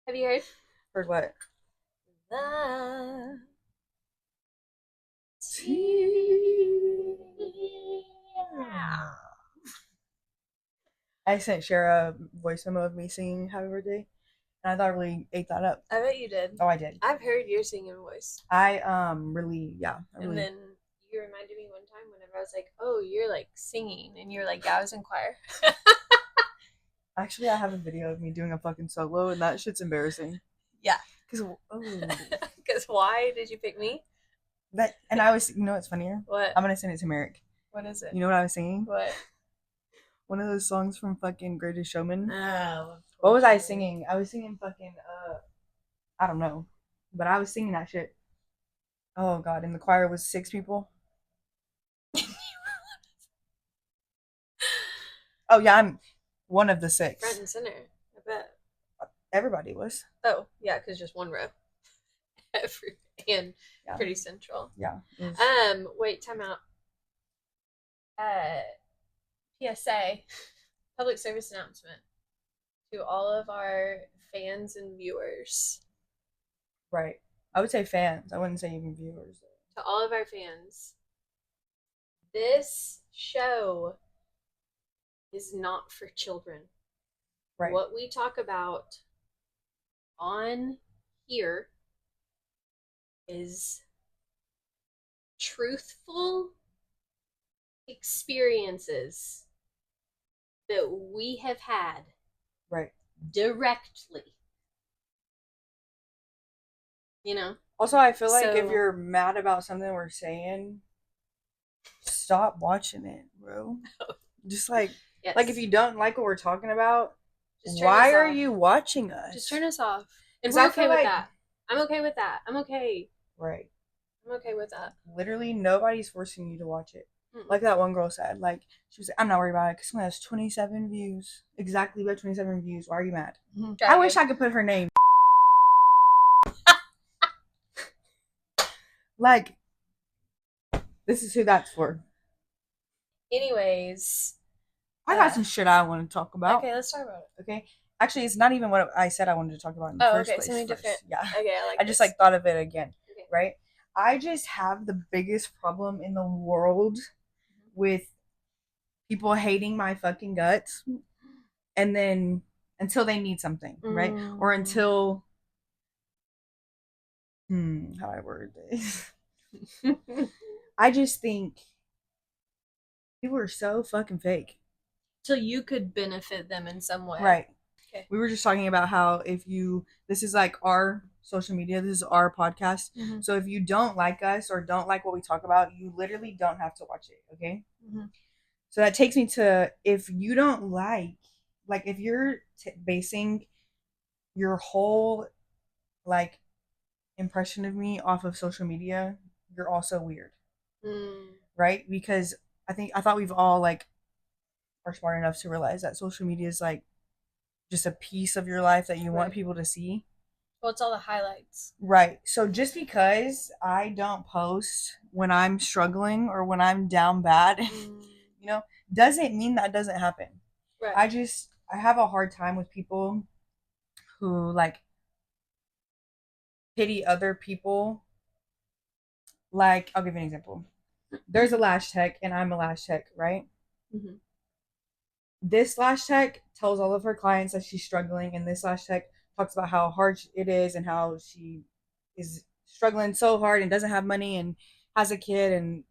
Have you heard? Heard what? The I sent Shara a voice memo of me singing Happy Birthday, and I thought I really ate that up. I bet you did. Oh, I did. I've heard your singing voice. I really, And then you reminded me one time whenever I was like, "Oh, you're like singing," and you're like, "Yeah, I was in choir." Actually, I have a video of me doing a fucking solo, and that shit's embarrassing. Yeah. Because why did you pick me? and I was, you know what's funnier? What? I'm gonna send it to Merrick. What is it? You know what I was singing? What? One of those songs from fucking Greatest Showman. Oh. What was I singing? I was singing fucking I don't know, but I was singing that shit. Oh god, in the choir was 6 people. Oh yeah, I'm one of the 6. Front and center. I bet. Everybody was. Oh yeah, because just one row. And Yeah. pretty central. Yeah. Wait, time out. PSA, public service announcement to all of our fans and viewers. Right. I would say fans. I wouldn't say even viewers. To all of our fans, this show is not for children. Right. What we talk about on here is truthful experiences that we have had Right. directly. You know? Also, I feel like if you're mad about something we're saying, stop watching it, bro. Just like, yes. Like if you don't like what we're talking about, why are you watching us? Just turn us off. And we're okay with that. I'm okay with that. I'm okay. Right. I'm okay with that. Literally, nobody's forcing you to watch it. Like that one girl said, like, she was like, I'm not worried about it because someone has 27 views. Exactly about 27 views. Why are you mad? I wish I could put her name. Like, this is who that's for. Anyways. I got some shit I want to talk about. Okay, let's talk about it. Okay. Actually, it's not even what I said I wanted to talk about in the first place. Something different. Yeah. Okay, I just like thought of it again. Okay. Right? I just have the biggest problem in the world with people hating my fucking guts, and then until they need something, right? Or until how do I word this? I just think people are so fucking fake. Till you could benefit them in some way. Right. Okay. We were just talking about how this is like our social media, this is our podcast. Mm-hmm. So if you don't like us or don't like what we talk about, you literally don't have to watch it, okay? Mm-hmm. So that takes me to, if you don't like if you're basing your whole like impression of me off of social media, you're also weird. Right? Because I thought we've all like are smart enough to realize that social media is like just a piece of your life that you want people to see. Well, it's all the highlights. Right. So just because I don't post when I'm struggling or when I'm down bad, you know, doesn't mean that doesn't happen. Right. I have a hard time with people who like pity other people. Like, I'll give you an example. There's a lash tech and I'm a lash tech, right? Mm-hmm. This lash tech tells all of her clients that she's struggling, and this lash tech talks about how hard it is and how she is struggling so hard and doesn't have money and has a kid and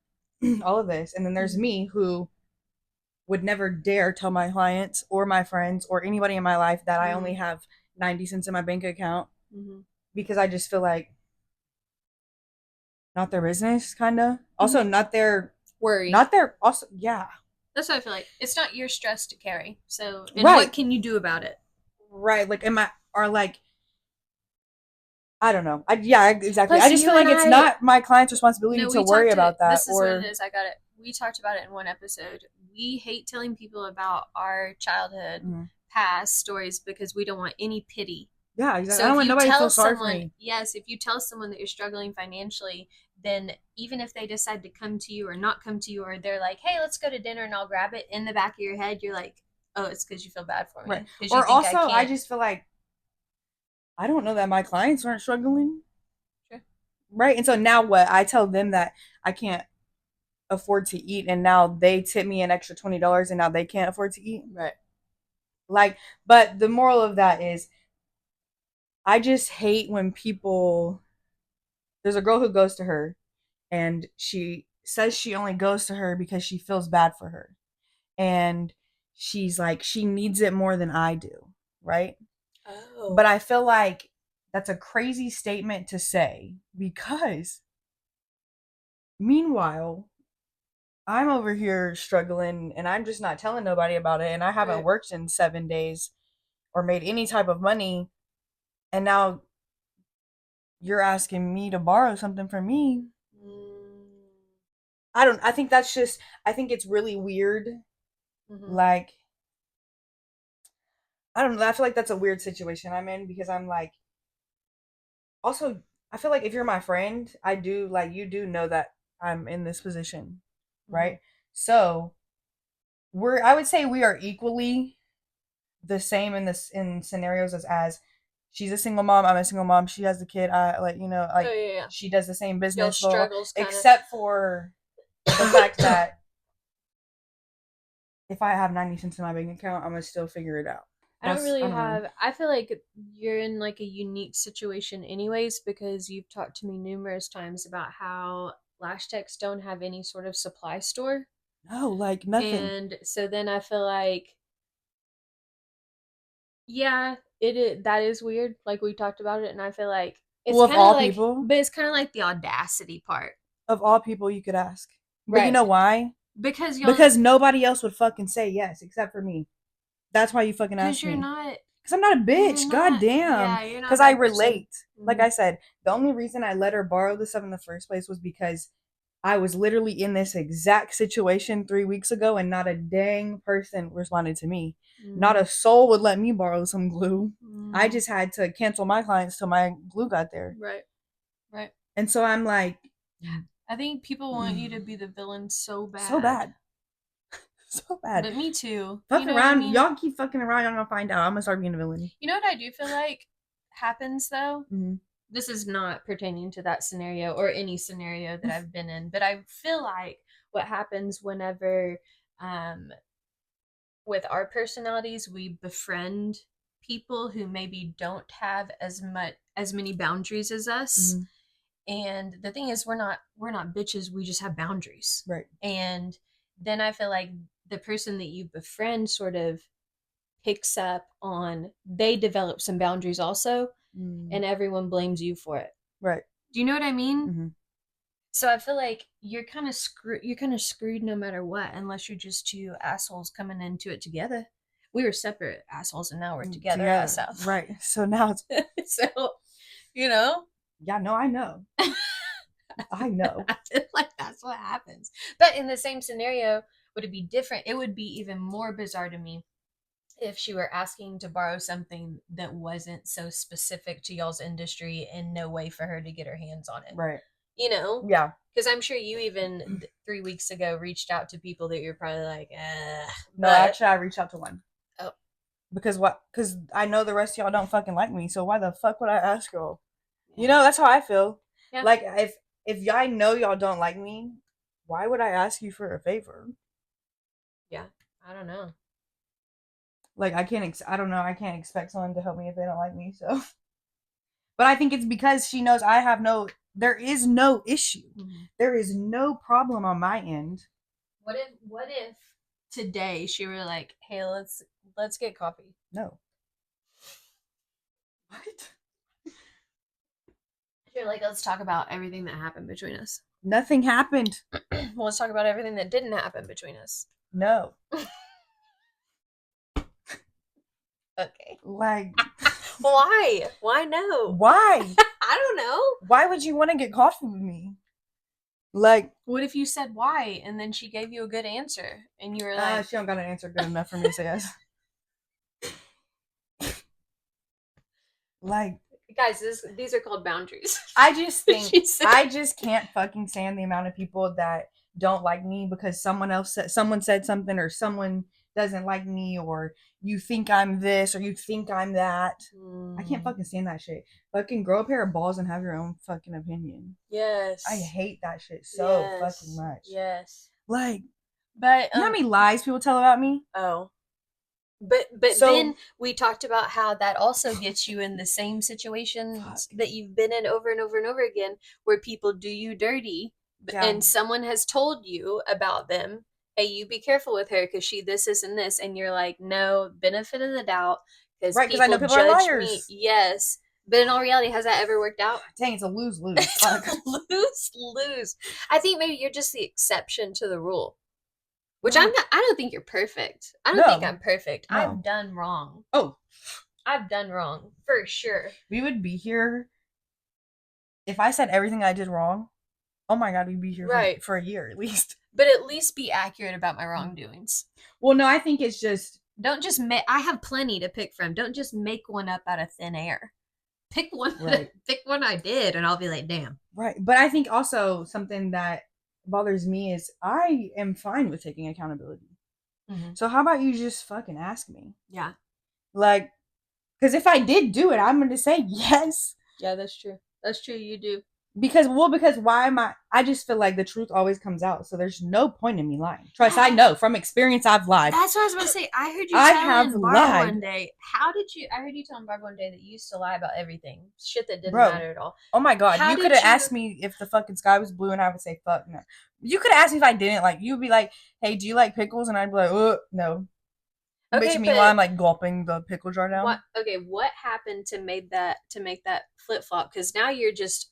all of this. And then there's me, who would never dare tell my clients or my friends or anybody in my life that I only have 90 cents in my bank account, because I just feel like not their business, kind of. Also, not their worry. Not their, also, yeah. That's what I feel like. It's not your stress to carry. So, and what can you do about it? Right. Like, I don't know. Yeah, exactly. Plus, I just feel like it's not my client's responsibility to worry about that. This is what it is. I got it. We talked about it in one episode. We hate telling people about our childhood past stories because we don't want any pity. Yeah, exactly. So I don't want nobody to feel sorry for me. Yes, if you tell someone that you're struggling financially, then even if they decide to come to you or not come to you, or they're like, hey, let's go to dinner and I'll grab it, in the back of your head, you're like, oh, it's because you feel bad for me. Right. Or also, I just feel like I don't know that my clients aren't struggling. Sure. Right? And so now what? I tell them that I can't afford to eat, and now they tip me an extra $20, and now they can't afford to eat. Right. Like, but the moral of that is, I just hate when people. There's a girl who goes to her, and she says she only goes to her because she feels bad for her, and she's like she needs it more than I do, right? Oh. But I feel like that's a crazy statement to say, because meanwhile I'm over here struggling and I'm just not telling nobody about it, and I haven't Right. worked in 7 days or made any type of money, and now you're asking me to borrow something from me. I think that's just, I think it's really weird. Like, I don't know, I feel like that's a weird situation I'm in, because I'm like, also, I feel like if you're my friend, I do, like, you do know that I'm in this position, right? So I would say we are equally the same in in scenarios, as she's a single mom, I'm a single mom, she has the kid, I, like, like, Oh, yeah. she does the same Y'all business, blah, blah, struggles kinda. except for the fact that if I have 90 cents in my bank account, I'm gonna still figure it out. I don't really I don't know. have. I feel like you're in like a unique situation, anyways, because you've talked to me numerous times about how Lash Techs don't have any sort of supply store. No, like, nothing. And so then I feel like, yeah, that is weird. Like we talked about it, and I feel like it's Well, of kind of all like, people, but it's kind of like the audacity part, of all people you could ask. But you right? know why? Because Because nobody else would fucking say yes except for me. That's why you fucking because asked you're me. not. Because I'm not a bitch. You're God not. damn. Yeah, you're not. Because a I bad person. relate. Like I said, the only reason I let her borrow the stuff in the first place was because I was literally in this exact situation 3 weeks ago, and not a dang person responded to me. Not a soul would let me borrow some glue. I just had to cancel my clients till my glue got there. Right. Right. And so I'm like, I think people want you to be the villain so bad. so bad. So bad. But me too. Fuck You know around. what I mean? Y'all keep fucking around, y'all gonna find out. I'm gonna start being a villain. You know what I do feel like happens though? This is not pertaining to that scenario or any scenario that I've been in, but I feel like what happens whenever with our personalities we befriend people who maybe don't have as many boundaries as us. And the thing is, we're not bitches, we just have boundaries, right? And then I feel like the person that you befriend sort of picks up on, they develop some boundaries also, and everyone blames you for it, right? Do you know what I mean? So I feel like you're kind of screwed no matter what, unless you're just two assholes coming into it together. We were separate assholes, and now we're together. Right? So now it's so, you know. Yeah, no, I know. I know. I feel like that's what happens. But in the same scenario, would it be different? It would be even more bizarre to me if she were asking to borrow something that wasn't so specific to y'all's industry, and no way for her to get her hands on it. Right. You know? Yeah. Because I'm sure you even 3 weeks ago reached out to people that you're probably like, No, actually, I reached out to one. Oh. Because what? Because I know the rest of y'all don't fucking like me, so why the fuck would I ask y'all? You know, that's how I feel. Yeah. Like, if I know y'all don't like me, why would I ask you for a favor? Yeah, I don't know. Like, I don't know, I can't expect someone to help me if they don't like me, so. But I think it's because she knows there is no issue. There is no problem on my end. What if today she were like, hey, let's get coffee? No. What? You're like, let's talk about everything that happened between us. Nothing happened. Well, let's talk about everything that didn't happen between us. No. Okay. Like, why? Why no? Why? I don't know. Why would you want to get coffee with me? Like, what if you said why, and then she gave you a good answer, and you were like, she don't got an answer good enough for me to say yes. Like, guys, these are called boundaries. I just think I just can't fucking stand the amount of people that don't like me because someone said something, or someone doesn't like me, or you think I'm this, or you think I'm that. I can't fucking stand that shit. Fucking grow a pair of balls and have your own fucking opinion. Yes. I hate that shit so fucking much. Yes. Like, but you know how many lies people tell about me? Oh. But so, then we talked about how that also gets you in the same situations that you've been in over and over and over again, where people do you dirty, and someone has told you about them, hey, you be careful with her because she this, and this, and you're like, no, benefit of the doubt, because right, I know people are liars. Me. Yes. But in all reality, has that ever worked out? Dang, it's a lose-lose. Lose-lose. I think maybe you're just the exception to the rule. Which I'm not. I don't think you're perfect. I don't think I'm perfect. No. I've done wrong. Oh, I've done wrong for sure. We would be here if I said everything I did wrong. Oh my God, we'd be here for a year at least. But at least be accurate about my wrongdoings. Well, no, I think it's just don't just make. I have plenty to pick from. Don't just make one up out of thin air. Pick one. Right. Pick one I did, and I'll be like, damn. Right, but I think also something that bothers me is I am fine with taking accountability. Mm-hmm. So how about you just fucking ask me? Yeah. Like, because if I did do it, I'm going to say yes. Yeah, that's true. That's true. You do. Because why am I just feel like the truth always comes out. So there's no point in me lying. Trust, I know from experience I've lied. That's what I was going to say. I heard you telling Barb one day. I heard you telling Barb one day that you used to lie about everything. Shit that didn't matter at all. Oh my God. You could have asked me if the fucking sky was blue and I would say fuck no. You could have asked me if I didn't. Like, you'd be like, hey, do you like pickles? And I'd be like, no. Okay, meanwhile, I'm like gulping the pickle jar down. What happened to make that flip-flop? Because now you're just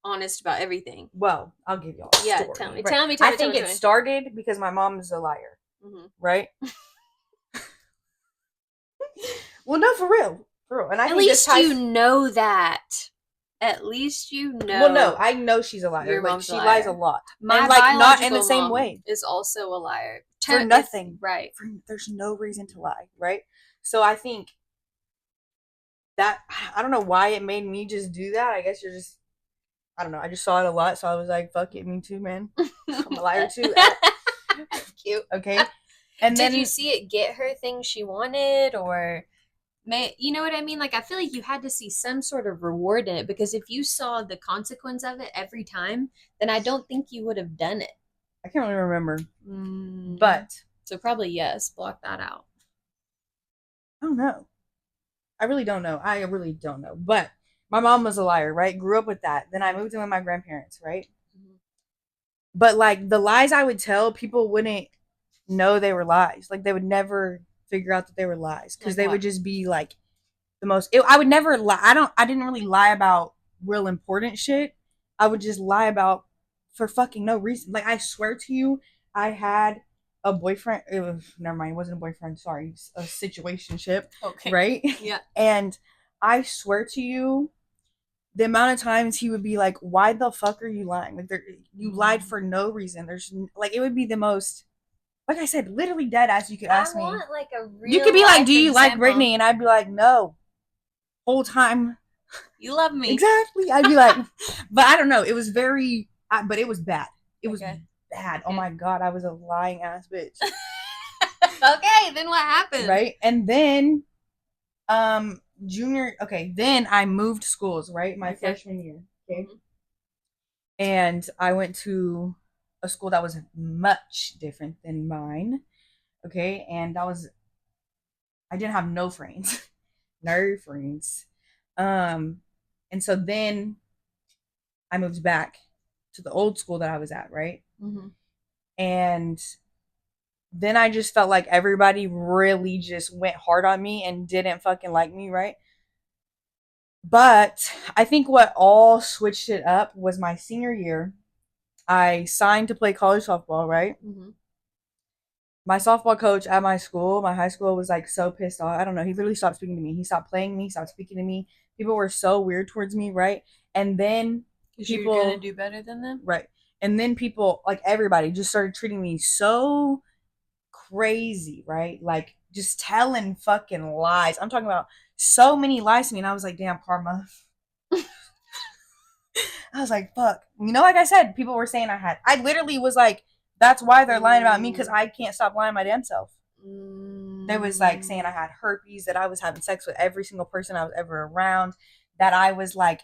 honest about everything. Well, I'll give y'all a story. Yeah, tell me. I think it started because my mom is a liar. Mm-hmm. Right? Well, no, for real. And I at least you know that. At least you know. Well, no, I know she's a liar. Your mom's she lies a lot. My not in the same way. Is also a liar. For nothing. Right. There's no reason to lie. Right? So I think that, I don't know why it made me just do that. I guess you're just, I don't know. I just saw it a lot, so I was like, "Fuck it, me too, man. I'm a liar too." Cute. Okay. And did you see it get her things she wanted, or you know what I mean? Like, I feel like you had to see some sort of reward in it, because if you saw the consequence of it every time, then I don't think you would have done it. I can't really remember, but so probably yes. Block that out. I don't know. I really don't know. But my mom was a liar, right? Grew up with that. Then I moved in with my grandparents, right? Mm-hmm. But like the lies I would tell, people wouldn't know they were lies. Like they would never figure out that they were lies, because they would just be like the most. I would never lie. I didn't really lie about real important shit. I would just lie about for fucking no reason. Like I swear to you, I had a boyfriend. Never mind, it wasn't a boyfriend. Sorry, a situationship. Okay. Right? Yeah. And I swear to you, the amount of times he would be like, "Why the fuck are you lying? Like, you lied for no reason." There's like, it would be the most, like I said, literally dead ass. You could ask me. Like a real. You could be like, "Do you like Brittany?" And I'd be like, "No." Whole time. You love me. Exactly. I'd be like, but I don't know. It was very, but it was bad. It was bad. Okay. Oh my God, I was a lying ass bitch. Okay, then what happened? Right, and then, then I moved schools, right? My freshman year. Okay. Mm-hmm. And I went to a school that was much different than mine. Okay. And I didn't have no friends. No friends. And so then I moved back to the old school that I was at, right? Mm-hmm. And then I just felt like everybody really just went hard on me and didn't fucking like me, right? But I think what all switched it up was my senior year. I signed to play college softball, right? Mm-hmm. My softball coach at my school, my high school, was like so pissed off. I don't know. He literally stopped speaking to me. He stopped playing me, stopped speaking to me. People were so weird towards me, right? And then people, you're gonna do better than them, right? And then people, like everybody, just started treating me so crazy, right? Like just telling fucking lies. I'm talking about so many lies to me, and I was like, damn, karma. I was like, fuck. You know, like I said, people were saying I literally was like, that's why they're lying about me, because I can't stop lying my damn self. There was like saying I had herpes, that I was having sex with every single person I was ever around, that I was like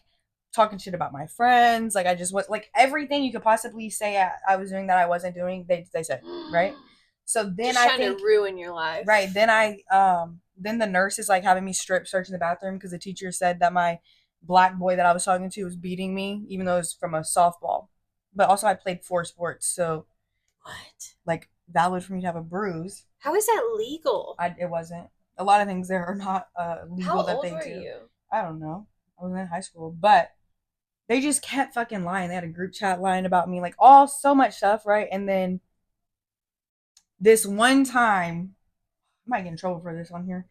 talking shit about my friends, like I just was like everything you could possibly say I was doing that I wasn't doing. They said, right? So then just trying to ruin your life, right? Then then the nurse is like having me strip search in the bathroom because the teacher said that my black boy that I was talking to was beating me, even though it was from a softball. But also I played 4 sports, so what? Like valid for me to have a bruise. How is that legal? It wasn't. A lot of things there are not legal. How old were you? I don't know. I was in high school, but they just kept fucking lying. They had a group chat lying about me, like all so much stuff, right? And then this one time, I might get in trouble for this one here.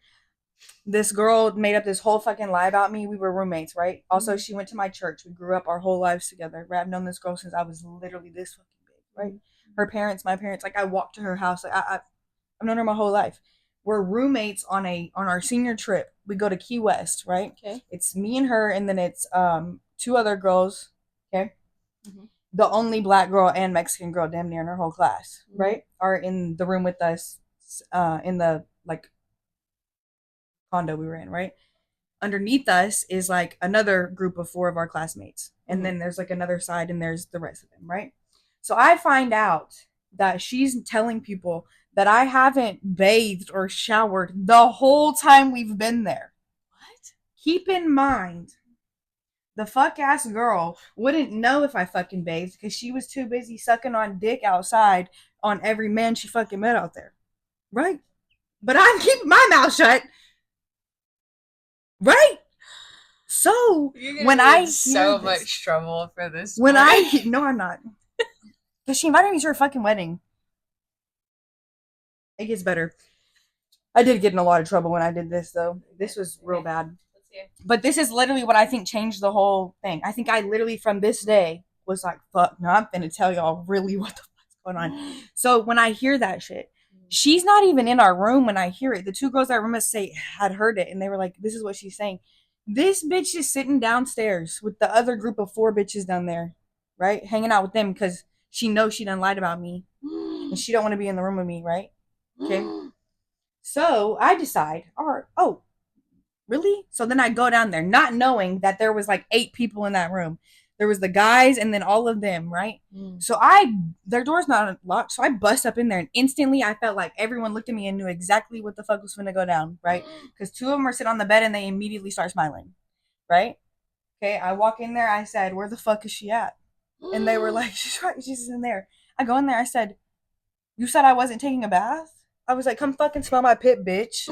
This girl made up this whole fucking lie about me. We were roommates, right? Also, she went to my church. We grew up our whole lives together. Right? I've known this girl since I was literally this fucking big, right? Her parents, my parents, like I walked to her house. Like I've known her my whole life. We're roommates on our senior trip. We go to Key West, right? Okay. It's me and her, and then it's 2 other girls. Okay. Mm-hmm. The only black girl and Mexican girl, damn near in her whole class, right, are in the room with us, in the like condo we were in, right? Underneath us is like another group of 4 of our classmates, and then there's like another side, and there's the rest of them, right? So I find out that she's telling people that I haven't bathed or showered the whole time we've been there. What? Keep in mind, the fuck ass girl wouldn't know if I fucking bathed because she was too busy sucking on dick outside on every man she fucking met out there. Right? But I'm keeping my mouth shut. Right? So when I hear so much trouble for this. No, I'm not. Because she invited me to her fucking wedding. It gets better. I did get in a lot of trouble when I did this, though. This was real bad. But this is literally what I think changed the whole thing. I think I literally, from this day, was like, fuck, no, I'm gonna tell y'all really what the fuck's going on. So when I hear that shit, she's not even in our room when I hear it. The 2 girls that were say had heard it, and they were like, this is what she's saying. This bitch is sitting downstairs with the other group of 4 bitches down there, right? Hanging out with them because she knows she done lied about me. And she don't want to be in the room with me, right? Okay. So I decide, oh, really? So then I go down there, not knowing that there was like 8 people in that room. There was the guys and then all of them, right? So their door's not locked, so I bust up in there, and instantly I felt like everyone looked at me and knew exactly what the fuck was gonna go down, right? Because 2 of them were sitting on the bed and they immediately start smiling, right? Okay, I walk in there, I said, where the fuck is she at? And they were like, she's in there. I go in there, I said, you said I wasn't taking a bath? I was like, come fucking smell my pit, bitch.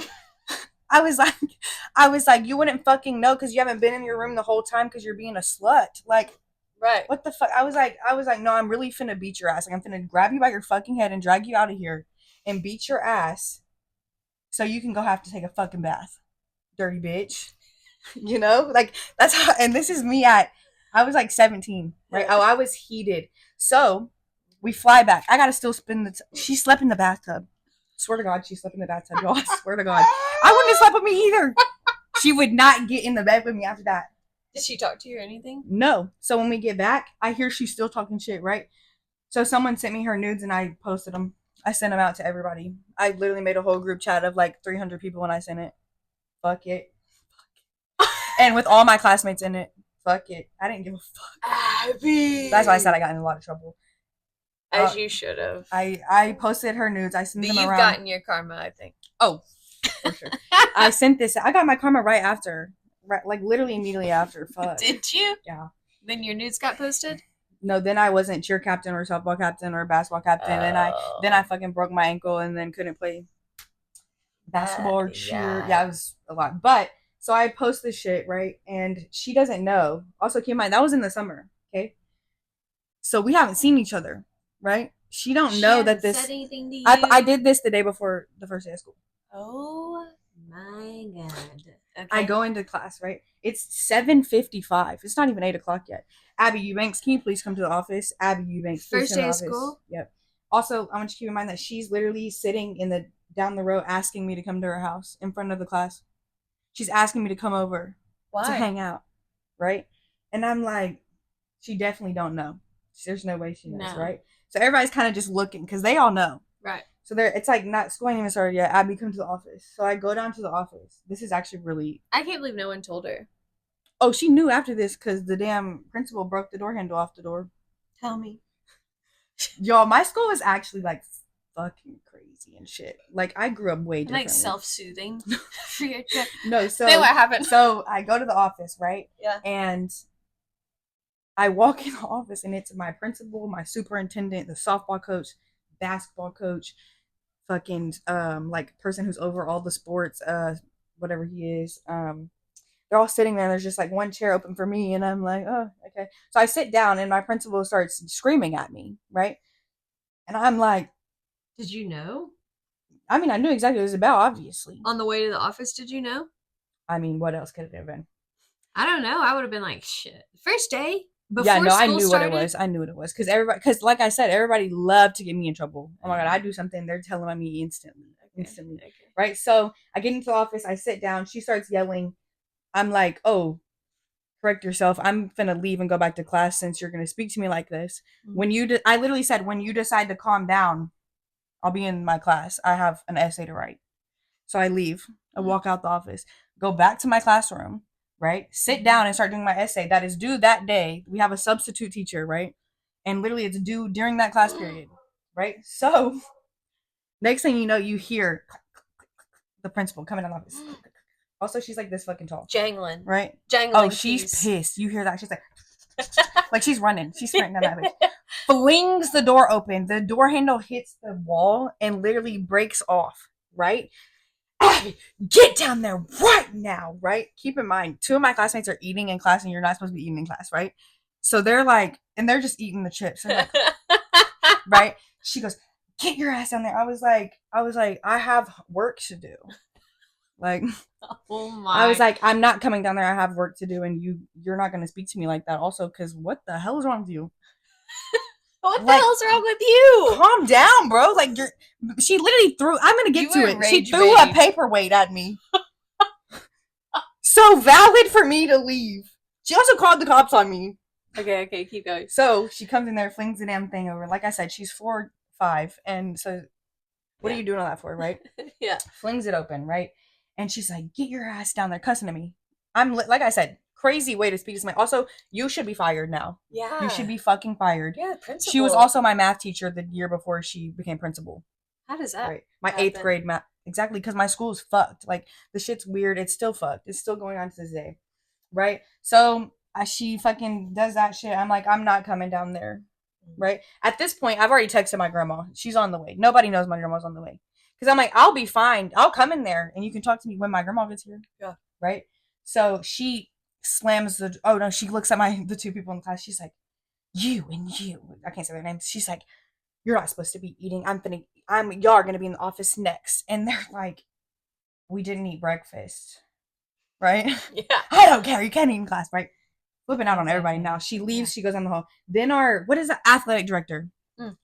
I was like, you wouldn't fucking know because you haven't been in your room the whole time because you're being a slut. Like, right. What the fuck? I was like, no, I'm really finna beat your ass. Like, I'm finna grab you by your fucking head and drag you out of here and beat your ass so you can go have to take a fucking bath. Dirty bitch. You know? Like, that's how, and this is me I was like 17, right? Oh, I was heated. So, we fly back. I gotta still she slept in the bathtub. Swear to God, she slept in the bathtub, y'all. I swear to God. I wouldn't have slept with me either. She would not get in the bed with me after that. Did she talk to you or anything? No. So when we get back, I hear she's still talking shit, right? So someone sent me her nudes and I posted them. I sent them out to everybody. I literally made a whole group chat of like 300 people when I sent it. Fuck it. And with all my classmates in it. Fuck it. I didn't give a fuck. Abby. That's why I said I got in a lot of trouble. As you should have. I posted her nudes. I sent them around. You've gotten your karma, I think. Oh, for sure. I sent this. I got my karma right after. Right, like literally immediately after. Fuck. Did you? Yeah. Then your nudes got posted? No, then I wasn't cheer captain or softball captain or basketball captain. Oh. Then I fucking broke my ankle and then couldn't play basketball or cheer. Yeah, it was a lot. But so I post this shit, right? And she doesn't know. Also, keep in mind that was in the summer. Okay. So we haven't seen each other. Right? She don't know that this. Said anything to you? I did this the day before the first day of school. Oh my God! Okay. I go into class. Right? It's 7:55. It's not even 8 o'clock yet. Abby Eubanks, can you please come to the office? Abby Eubanks, first day of school. Yep. Also, I want you to keep in mind that she's literally sitting down the row, asking me to come to her house in front of the class. She's asking me to come over. Why? To hang out. Right? And I'm like, she definitely don't know. There's no way she knows. No. Right? So everybody's kind of just looking because they all know. Right. So there, it's like not school ain't even started yet. Abby, come to the office. So I go down to the office. This is actually really. I can't believe no one told her. Oh, she knew after this because the damn principal broke the door handle off the door. Tell me. Y'all, my school is actually like fucking crazy and shit. Like I grew up way differently. Like self-soothing for your trip. No, so then what happened? So I go to the office, right? Yeah. And I walk in the office and it's my principal, my superintendent, the softball coach, basketball coach, fucking like person who's over all the sports, whatever he is. They're all sitting there and there's just like one chair open for me and I'm like, oh, okay. So I sit down and my principal starts screaming at me, right? And I'm like, did you know? I mean, I knew exactly what it was about, obviously. On the way to the office, did you know? I mean, what else could it have been? I don't know. I would have been like, shit. First day? Yeah, no, I knew what it was. I knew what it was. Because like I said, everybody loved to get me in trouble. Oh my God, I do something, they're telling on me instantly. Okay. Right? So I get into the office, I sit down, she starts yelling. I'm like, oh, correct yourself. I'm finna leave and go back to class since you're gonna speak to me like this. Mm-hmm. I literally said, when you decide to calm down, I'll be in my class. I have an essay to write. So I leave. I walk out the office, go back to my classroom, right? Sit down and start doing my essay that is due that day. We have a substitute teacher, right? And literally it's due during that class period, right? So next thing you know, you hear the principal coming in the office. Also, she's like this fucking tall. Jangling. Right? Jangling. Oh, she's pissed. You hear that? She's like, like she's running. She's sprinting down that bitch. Flings the door open. The door handle hits the wall and literally breaks off, right? Abby, get down there right now, right? Keep in mind, 2 of my classmates are eating in class and you're not supposed to be eating in class, right? So they're like, and they're just eating the chips. Like, right? She goes, get your ass down there. I was like, I have work to do. Like, oh my. I was like, I'm not coming down there. I have work to do, and you're not going to speak to me like that. Also, because what the hell is wrong with you? What the hell's wrong with you? Calm down, bro. Like she literally threw. I'm going to get to it. She threw a paperweight at me. So valid for me to leave. She also called the cops on me. Okay, keep going. So she comes in there, flings the damn thing over. Like I said, she's 4'5", and so what are you doing all that for, right? Yeah. Flings it open, right? And she's like, get your ass down there, cussing at me. I'm like I said, crazy way to speak to somebody. Also, you should be fired now. Yeah. You should be fucking fired. Yeah, principal. She was also my math teacher the year before she became principal. How does that? Right. My happen? 8th grade math. Exactly, because my school is fucked. Like, the shit's weird. It's still fucked. It's still going on to this day. Right? So, she fucking does that shit. I'm like, I'm not coming down there. Right? At this point, I've already texted my grandma. She's on the way. Nobody knows my grandma's on the way. Because I'm like, I'll be fine. I'll come in there and you can talk to me when my grandma gets here. Yeah. Right? So she slams she looks at the 2 people in the class. She's like, you and you. I can't say their names. She's like, you're not supposed to be eating. Y'all are going to be in the office next. And they're like, we didn't eat breakfast. Right? Yeah. I don't care. You can't eat in class, right? Flipping out on everybody now. She leaves. She goes down the hall. Then what is the athletic director?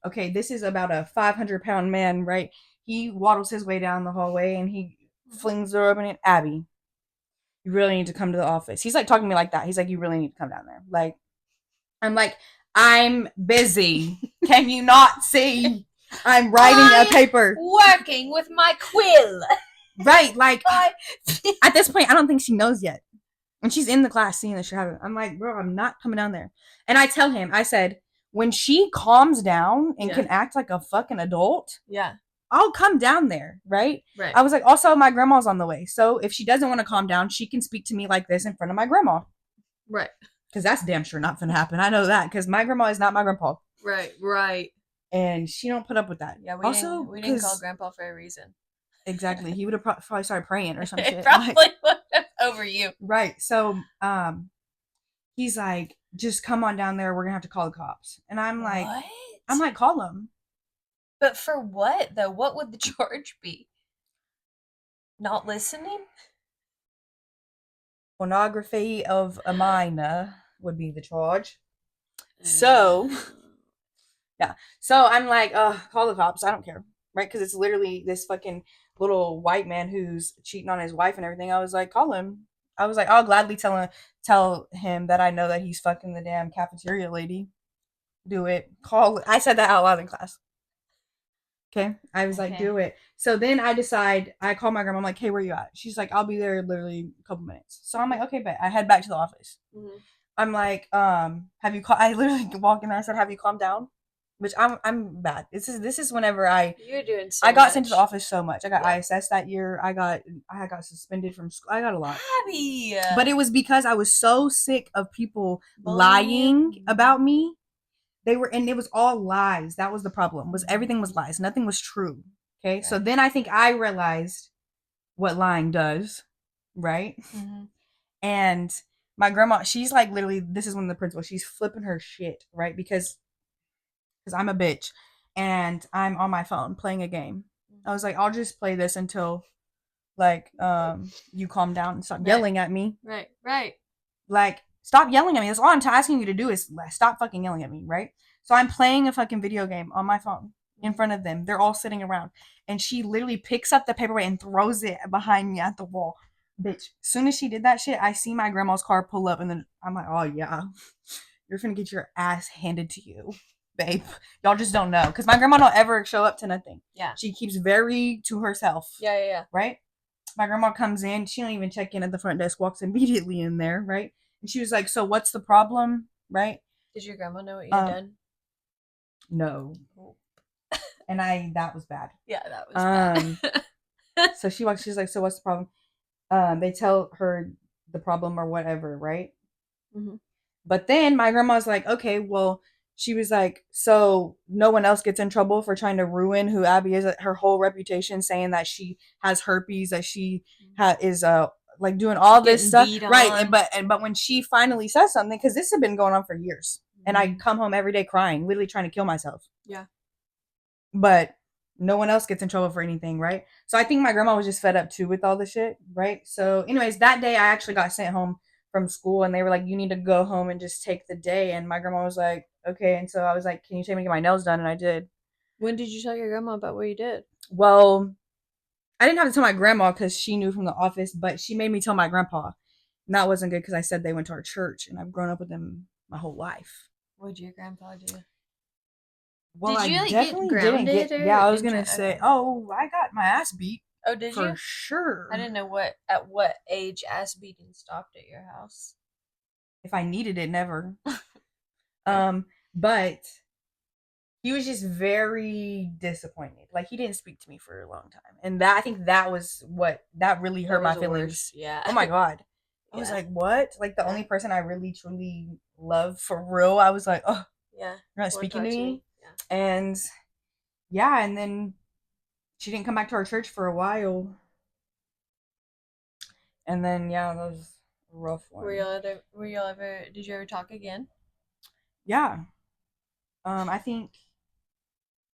Okay, this is about a 500-pound man, right? He waddles his way down the hallway and he flings the door open and Abby, you really need to come to the office. He's like talking to me like that. He's like, you really need to come down there. Like, I'm like, I'm busy. Can you not see? I'm writing a paper. Working with my quill. Right, like, at this point, I don't think she knows yet. And she's in the class seeing this shit happen. I'm like, bro, I'm not coming down there. And I tell him, I said, when she calms down and can act like a fucking adult, I'll come down there, right? Right. I was like, also, my grandma's on the way. So if she doesn't want to calm down, she can speak to me like this in front of my grandma. Right. Because that's damn sure not gonna happen. I know that because my grandma is not my grandpa. Right. And she don't put up with that. Yeah, we didn't call grandpa for a reason. Exactly. He would have probably started praying or some shit. Probably would have over you. Right. So, he's like, just come on down there. We're gonna have to call the cops. And I'm like, what? I'm like, call them. But for what though? What would the charge be? Not listening? Pornography of a minor would be the charge. So, yeah. So I'm like, call the cops. I don't care. Right? Because it's literally this fucking little white man who's cheating on his wife and everything. I was like, call him. I was like, I'll gladly tell him that I know that he's fucking the damn cafeteria lady. Do it. Call it. I said that out loud in class. Okay. I was like, do it. So then I call my grandma. I'm like, hey, where you at? She's like, I'll be there literally a couple minutes. So I'm like, okay, bet. I head back to the office. Mm-hmm. I'm like, have you I literally walked in and I said, have you calmed down? Which I'm bad. This is whenever You're doing so I got much. sent to the office so much. I got ISS that year. I got suspended from school. I got a lot. Abby. But it was because I was so sick of people lying about me. And it was all lies. That was the problem. Everything was lies. Nothing was true. Okay. Right. So then I think I realized what lying does. Right. Mm-hmm. And my grandma, she's like literally, this is one of the principals. She's flipping her shit. Right. Because I'm a bitch and I'm on my phone playing a game. I was like, I'll just play this until like you calm down and stop yelling at me. Right. Like, stop yelling at me. That's all I'm asking you to do is stop fucking yelling at me, right? So I'm playing a fucking video game on my phone in front of them. They're all sitting around. And she literally picks up the paperweight and throws it behind me at the wall. Bitch, as soon as she did that shit, I see my grandma's car pull up and then I'm like, oh yeah, you're finna get your ass handed to you, babe. Y'all just don't know. Because my grandma don't ever show up to nothing. Yeah. She keeps very to herself. Yeah. Right? My grandma comes in. She don't even check in at the front desk. Walks immediately in there, right? And she was like, so what's the problem, right? Did your grandma know what you had done? No. And that was bad. Yeah, that was bad. So she's like, so what's the problem? They tell her the problem or whatever, right? Mm-hmm. But then my grandma's like, okay, well, she was like, so no one else gets in trouble for trying to ruin who Abby is, her whole reputation, saying that she has herpes, that she is like doing all this stuff, right? But when she finally says something, because this had been going on for years, and I come home every day crying, literally trying to kill myself. Yeah. But no one else gets in trouble for anything, right? So I think my grandma was just fed up too with all the shit, right? So anyways, that day I actually got sent home from school and they were like, you need to go home and just take the day. And my grandma was like, okay. And so I was like, can you take me to get my nails done? And I did. When did you tell your grandma about what you did? Well, I didn't have to tell my grandma because she knew from the office, but she made me tell my grandpa. And that wasn't good because I said they went to our church and I've grown up with them my whole life. What did your grandpa do? Well, did you like get grounded? Yeah, I was gonna say. Oh, I got my ass beat. Oh, did you? For sure. I didn't know at what age ass beating stopped at your house. If I needed it, never. But he was just very disappointed. Like he didn't speak to me for a long time, and I think that was what really hurt my feelings. Yeah. Oh my god. I was like, what? Like the only person I really truly love for real. I was like, oh, yeah, you're not speaking to me. Yeah. And then she didn't come back to our church for a while. And then that was a rough one. Did you ever talk again? Yeah. I think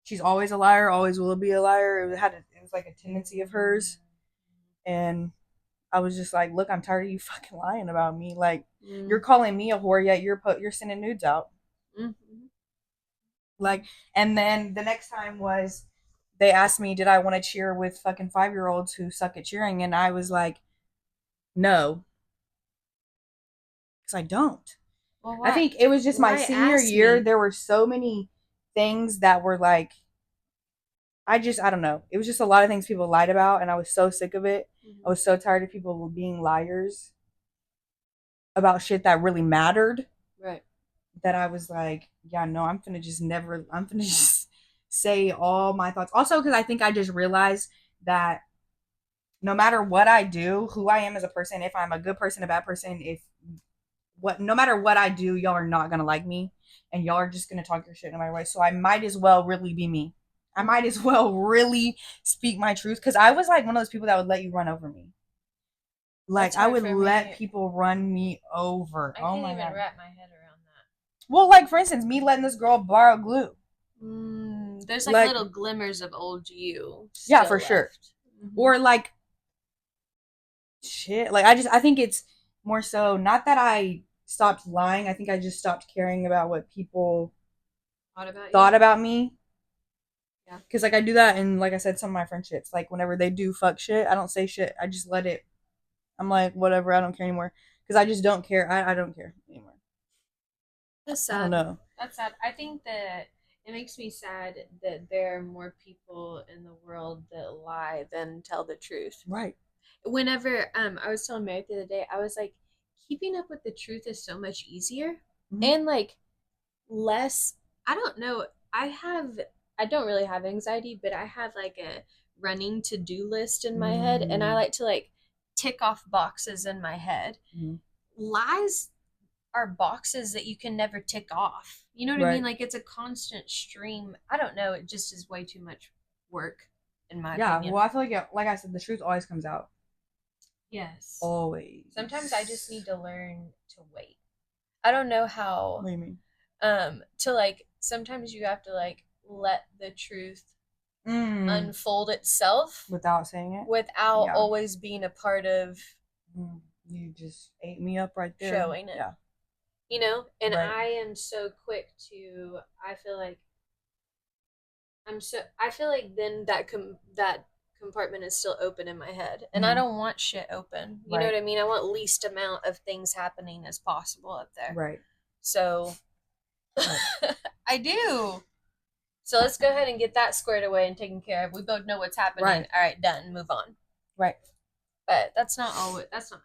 she's always a liar, always will be a liar. It was like a tendency of hers. And I was just like, look, I'm tired of you fucking lying about me. Like, you're calling me a whore, yet you're sending nudes out. Mm-hmm. Like, and then the next time was, they asked me, did I want to cheer with fucking 5-year-olds who suck at cheering? And I was like, no. Because I don't. Well, I think it was just my senior year. There were so many things that were like, I don't know. It was just a lot of things people lied about, and I was so sick of it. Mm-hmm. I was so tired of people being liars about shit that really mattered. Right. That I was like, yeah, no, I'm finna just say all my thoughts. Also, because I think I just realized that no matter what I do, who I am as a person, if I'm a good person, a bad person, no matter what I do, y'all are not gonna like me, and y'all are just gonna talk your shit in my way. So I might as well really be me. I might as well really speak my truth, because I was like one of those people that would let you run over me. Like I would let people run me over. I can't even wrap my head around that. Well, like for instance, me letting this girl borrow glue. There's like little glimmers of old you. Yeah, for sure. Mm-hmm. Or like shit. Like I think it's more so not that I stopped lying. I think I just stopped caring about what people thought about me. Yeah. Because like I do that in, like I said, some of my friendships. Like whenever they do fuck shit, I don't say shit. I just let it. I'm like, whatever. I don't care anymore. Because I just don't care. I don't care anymore. That's sad. I don't know. That's sad. I think that It makes me sad that there are more people in the world that lie than tell the truth. Right. Whenever I was telling Mary the other day, I was like, keeping up with the truth is so much easier and like less. I don't know. I don't really have anxiety, but I have like a running to-do list in my head, and I like to like tick off boxes in my head. Lies are boxes that you can never tick off. You know what I mean? Like it's a constant stream. I don't know. It just is way too much work, in my opinion. Yeah. Well, I feel like I said, the truth always comes out. Yes. Always. Sometimes I just need to learn to wait. I don't know how. What do you mean? To like, sometimes you have to like let the truth unfold itself without saying it, without always being a part of. You just ate me up right there. Showing it. Yeah. You know, and I am so quick to. I feel like then that compartment is still open in my head, and I don't want shit open. You know what I mean? I want least amount of things happening as possible up there. Right. So I do. So let's go ahead and get that squared away and taken care of. We both know what's happening. Right. All right, done. Move on. Right. But that's not always. That's not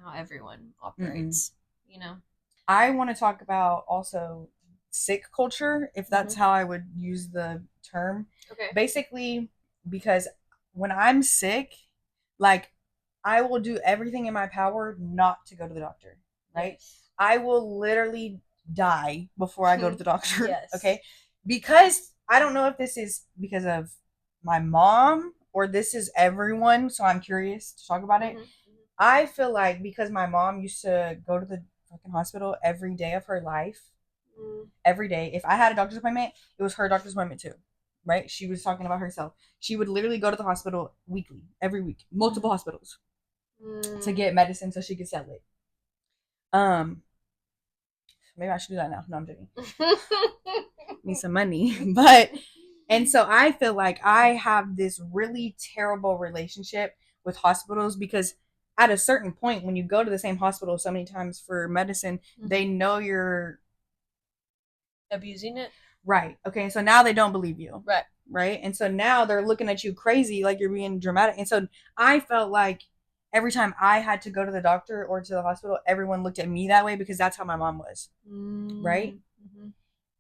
how everyone operates. You know. I want to talk about also sick culture, if that's how I would use the term. Okay. Basically, because when I'm sick, like, I will do everything in my power not to go to the doctor, right? Yes. I will literally die before I go to the doctor. Yes. Okay? Because I don't know if this is because of my mom or this is everyone, so I'm curious to talk about it. I feel like because my mom used to go to the fucking hospital every day of her life, every day. If I had a doctor's appointment, it was her doctor's appointment too. Right? She was talking about herself. She would literally go to the hospital weekly, every week, multiple hospitals to get medicine so she could sell it. Maybe I should do that now. No, I'm joking. Need some money. And so I feel like I have this really terrible relationship with hospitals because at a certain point, when you go to the same hospital so many times for medicine, they know you're abusing it. Right. Okay. So now they don't believe you. Right. Right. And so now they're looking at you crazy, like you're being dramatic. And so I felt like every time I had to go to the doctor or to the hospital, everyone looked at me that way because that's how my mom was. Right.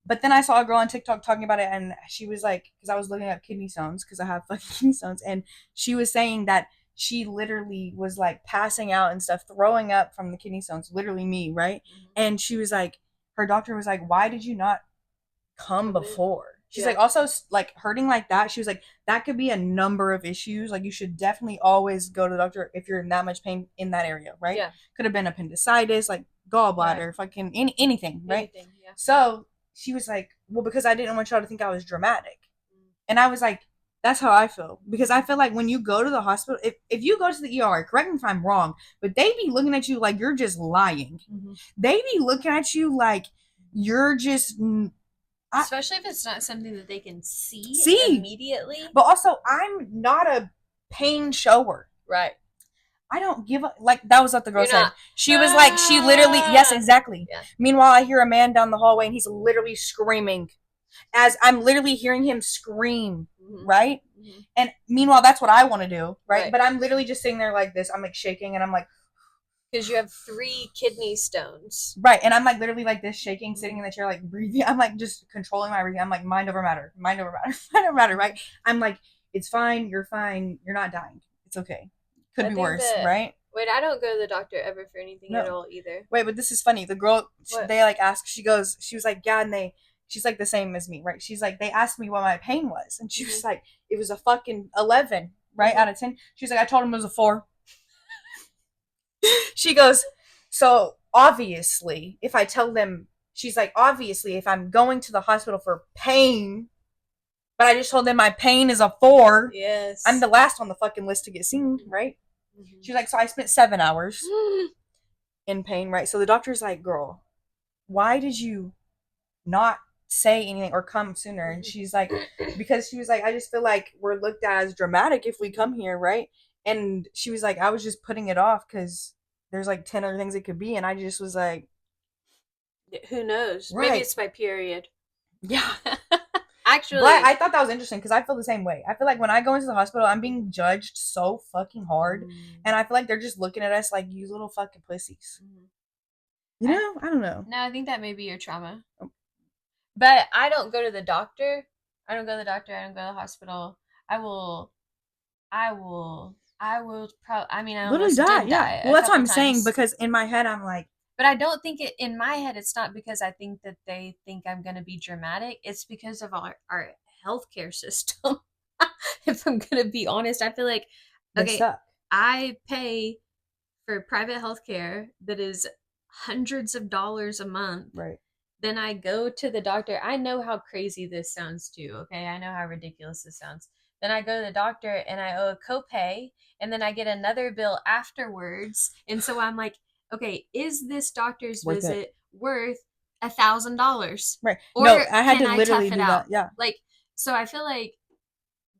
But then I saw a girl on TikTok talking about it, and she was like, because I was looking up kidney stones because I have fucking kidney stones, and she was saying that she literally was like passing out and stuff, throwing up from the kidney stones, literally me, right? And she was like, her doctor was like, why did you not come before? She's like, also like hurting like that, she was like, that could be a number of issues, like you should definitely always go to the doctor if you're in that much pain in that area, right? Could have been appendicitis, like gallbladder, fucking anything, right? So she was like, well, because I didn't want y'all to think I was dramatic. And I was like, that's how I feel. Because I feel like when you go to the hospital, if you go to the ER, correct me if I'm wrong, but they be looking at you like you're just lying. They be looking at you like you're just... Especially if it's not something that they can see immediately. But also, I'm not a pain shower. Right. I don't give a... Like, that was what the girl said. She was like, she literally... Yes, exactly. Yeah. Meanwhile, I hear a man down the hallway, and he's literally screaming. As I'm literally hearing him scream, right? And meanwhile, that's what I want to do, right? But I'm literally just sitting there like this. I'm, like, shaking, and I'm like... Because you have 3 kidney stones. Right, and I'm, like, literally like this, shaking, sitting in the chair, like, breathing. I'm, like, just controlling my breathing. I'm, like, mind over matter. Mind over matter. Mind over matter, right? I'm, like, it's fine. You're fine. You're not dying. It's okay. Could be worse, right? Wait, I don't go to the doctor ever for anything at all either. Wait, but this is funny. The girl, they like asked, she was like, yeah, and she's like the same as me, right? She's like, they asked me what my pain was, and she was like, it was a fucking 11, right, out of 10. She's like, I told him it was a 4. She goes, so obviously, if I tell them, she's like, obviously, if I'm going to the hospital for pain, but I just told them my pain is a 4. Yes. I'm the last on the fucking list to get seen, right? She's like, so I spent 7 hours in pain, right? So the doctor's like, girl, why did you not say anything or come sooner? And she's like, because she was like, I just feel like we're looked at as dramatic if we come here, right? And she was like, I was just putting it off because there's like 10 other things it could be. And I just was like, who knows? Right. Maybe it's my period. Yeah. Actually, but I thought that was interesting because I feel the same way. I feel like when I go into the hospital, I'm being judged so fucking hard, and I feel like they're just looking at us like you little fucking pussies. You know, I don't know. No, I think that may be your trauma. But I don't go to the doctor. I don't go to the doctor. I don't go to the hospital. I will probably. I mean, I almost did die. Well, that's what I'm saying, because in my head, I'm like. But I don't think it, in my head, it's not because I think that they think I'm going to be dramatic. It's because of our healthcare system. If I'm going to be honest, I feel like, okay, I pay for private healthcare that is hundreds of dollars a month. Right. Then I go to the doctor. I know how crazy this sounds too. Okay. I know how ridiculous this sounds. Then I go to the doctor and I owe a copay, and then I get another bill afterwards. And so I'm like, okay, is this doctor's visit worth $1,000? Right. Or no, I had to literally do that. Yeah. Like, so I feel like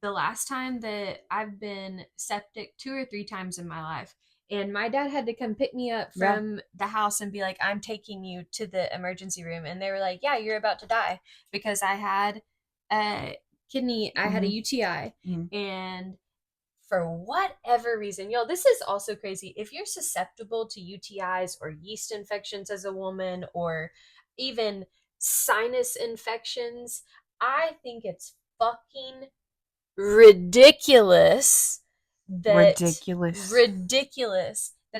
the last time that I've been septic 2 or 3 times in my life, and my dad had to come pick me up from the house and be like, I'm taking you to the emergency room. And they were like, yeah, you're about to die, because I had a kidney, I had a UTI. And for whatever reason, y'all, this is also crazy. If you're susceptible to UTIs or yeast infections as a woman, or even sinus infections, I think it's fucking ridiculous that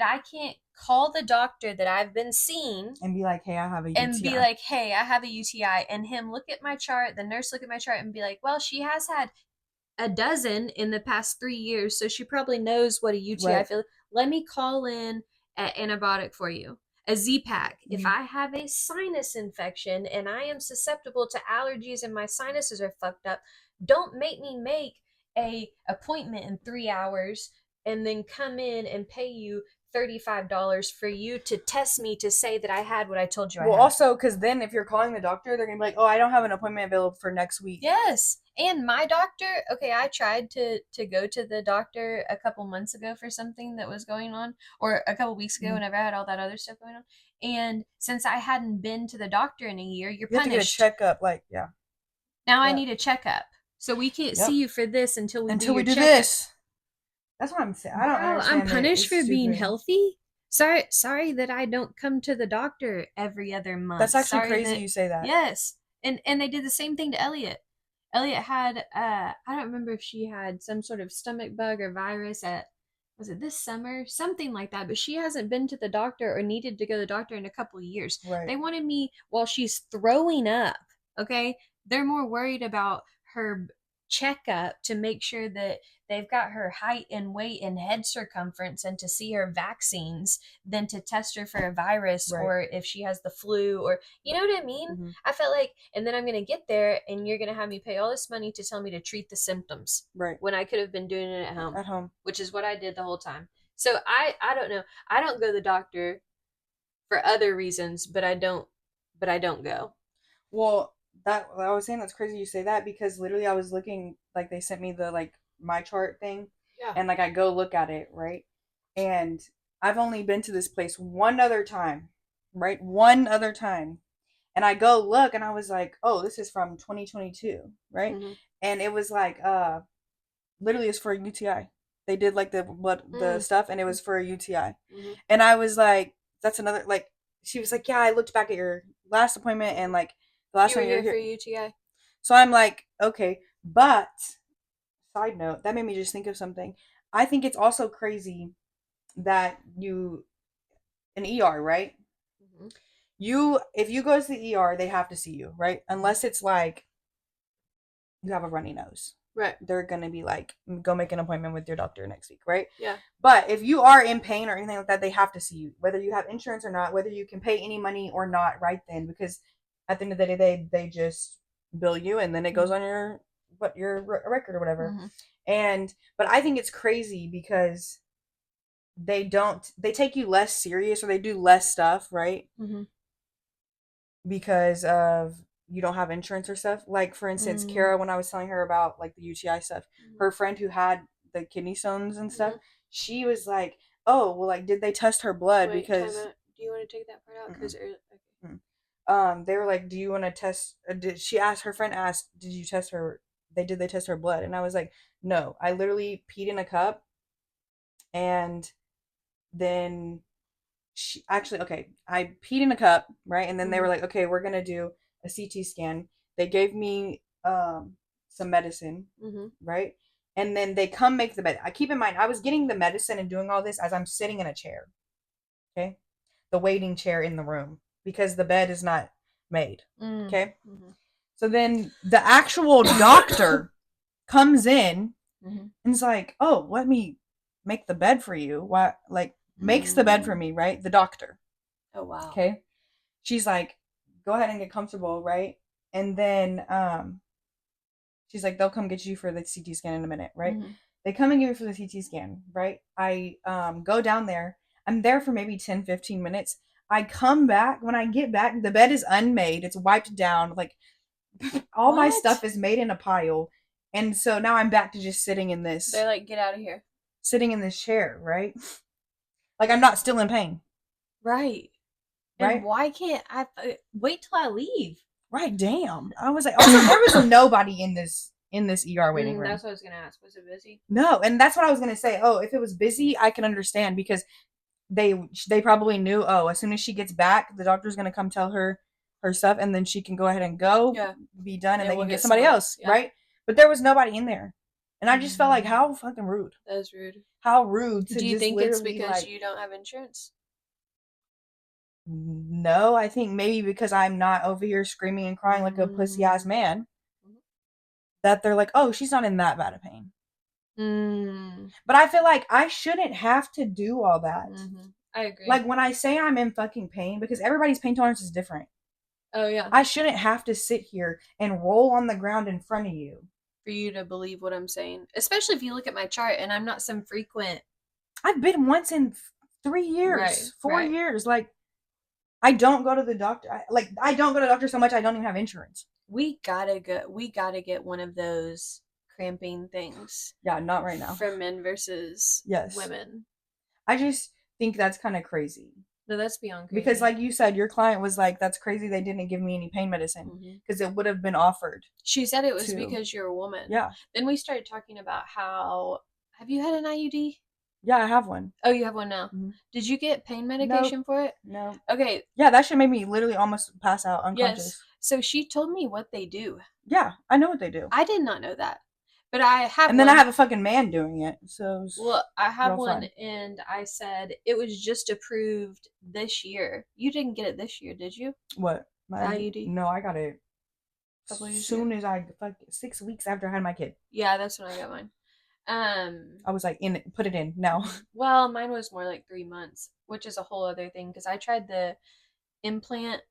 I can't call the doctor that I've been seeing and be like, hey, I have a UTI. And be like, hey, I have a UTI. And him look at my chart, the nurse look at my chart and be like, well, she has had a dozen in the past 3 years, so she probably knows what a UTI feels. Let me call in an antibiotic for you, a Z-Pack. If I have a sinus infection and I am susceptible to allergies and my sinuses are fucked up, don't make me make a appointment in 3 hours and then come in and pay you $35 for you to test me to say that I had what I told you I had. Well, also, because then if you're calling the doctor, they're going to be like, oh, I don't have an appointment available for next week. Yes. And my doctor, okay, I tried to go to the doctor a couple months ago for something that was going on, or a couple weeks ago whenever I had all that other stuff going on. And since I hadn't been to the doctor in a year, you're punished. You have to get a checkup, Now I need a checkup. So we can't see you for this until we do this. That's what I'm saying. I don't understand. I'm punished for being healthy? Sorry that I don't come to the doctor every other month. That's actually crazy you say that. Yes. And they did the same thing to Elliot. Elliot had, I don't remember if she had some sort of stomach bug or virus was it this summer? Something like that. But she hasn't been to the doctor or needed to go to the doctor in a couple of years. Right. They wanted me while she's throwing up, okay? They're more worried about her checkup to make sure that they've got her height and weight and head circumference and to see her vaccines than to test her for a virus or if she has the flu, or you know what I mean? I felt like, and then I'm going to get there and you're going to have me pay all this money to tell me to treat the symptoms when I could have been doing it at home, which is what I did the whole time. So I don't know. I don't go to the doctor for other reasons, but I don't go. Well, that I was saying that's crazy you say that, because literally I was looking, like they sent me the my chart thing, and I go look at it, right? And I've only been to this place one other time, and I go look and I was like, oh, this is from 2022, right? And it was like literally it's for a UTI. They did like the blood the stuff, and it was for a UTI. And I was like, that's another, she was like, yeah, I looked back at your last appointment and the last time you were here for UTI. So I'm like, okay, but side note, that made me just think of something. I think it's also crazy that an ER, right? If you go to the ER, they have to see you, right? Unless it's like you have a runny nose. Right. They're going to be like, go make an appointment with your doctor next week, right? Yeah. But if you are in pain or anything like that, they have to see you, whether you have insurance or not, whether you can pay any money or not right then, because at the end of the day, they just bill you and then it goes on your record or whatever. But I think it's crazy because they take you less serious, or they do less stuff, right? Because of you don't have insurance or stuff. Like for instance, Kara, when I was telling her about the UTI stuff, her friend who had the kidney stones and stuff, she was like, oh, well, did they test her blood? Because do you want to take that part out? Because they were like, do you want to test, her friend asked, did you test her, they test her blood? And I was like, no, I literally peed in a cup, and then I peed in a cup, right? And then they were like, okay, we're gonna do a CT scan. They gave me some medicine, right? And then they come make the bed. I keep in mind, I was getting the medicine and doing all this as I'm sitting in a chair, okay, the waiting chair in the room, because the bed is not made, okay. So then the actual doctor comes in and is like, oh, let me make the bed for you. Why, like, makes the bed for me, right? The doctor. Oh, wow. Okay. She's like, go ahead and get comfortable, right? And then she's like, they'll come get you for the CT scan in a minute, right? They come and get me for the CT scan, right? I go down there. I'm there for maybe 10, 15 minutes. I come back. When I get back, the bed is unmade. It's wiped down. Like, all my stuff is made in a pile. And so now I'm back to just sitting in this. They're like, get out of here. Sitting in this chair, right? Like, I'm not still in pain. Right. Right? And why can't I wait till I leave? Right, damn. I was like, also, there was nobody in this ER waiting room. That's what I was going to ask. Was it busy? No, and that's what I was going to say. Oh, if it was busy, I can understand, because they probably knew, oh, as soon as she gets back, the doctor's going to come tell her stuff, and then she can go ahead and go, be done, and they can get somebody else, right? But there was nobody in there. And I just felt like, how fucking rude. That was rude. How rude. Do you think it's because you don't have insurance? No, I think maybe because I'm not over here screaming and crying like a pussy ass man, that they're like, oh, she's not in that bad of pain. But I feel like I shouldn't have to do all that. I agree. Like, when I say I'm in fucking pain, because everybody's pain tolerance is different. Oh, yeah. I shouldn't have to sit here and roll on the ground in front of you for you to believe what I'm saying. Especially if you look at my chart, and I'm not some frequent. I've been once in 3 years, 4 years. Like, I don't go to the doctor. I don't go to the doctor so much I don't even have insurance. We gotta get one of those cramping things. Yeah, not right now. For men versus women. I just think that's kind of crazy. No, that's beyond crazy. Because, like you said, your client was like, that's crazy they didn't give me any pain medicine, because it would have been offered. She said it was because you're a woman. Yeah. Then we started talking about how, have you had an IUD? Yeah, I have one. Oh, you have one now. Did you get pain medication for it? No. Okay. Yeah, that shit made me literally almost pass out unconscious. Yes. So she told me what they do. Yeah, I know what they do. I did not know that. But I have And then I have a fucking man doing it. So well, I have one, and I said it was just approved this year. You didn't get it this year, did you? What? My IUD? No, I got it as soon as I 6 weeks after I had my kid. Yeah, that's when I got mine. I was like, put it in now. Well, mine was more like 3 months, which is a whole other thing, because I tried the implant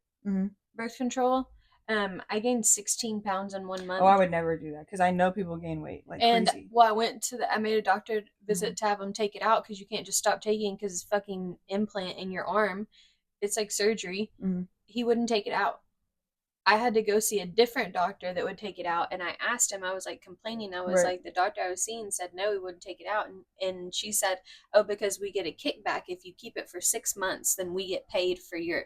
birth control. I gained 16 pounds in 1 month. Oh, I would never do that, because I know people gain weight like crazy. Well, I made a doctor visit to have them take it out, because you can't just stop taking, because it's fucking implant in your arm. It's like surgery. He wouldn't take it out. I had to go see a different doctor that would take it out, and I asked him, I was like complaining, I was like, the doctor I was seeing said no, he wouldn't take it out, and she said, oh, because we get a kickback if you keep it for 6 months, then we get paid for your.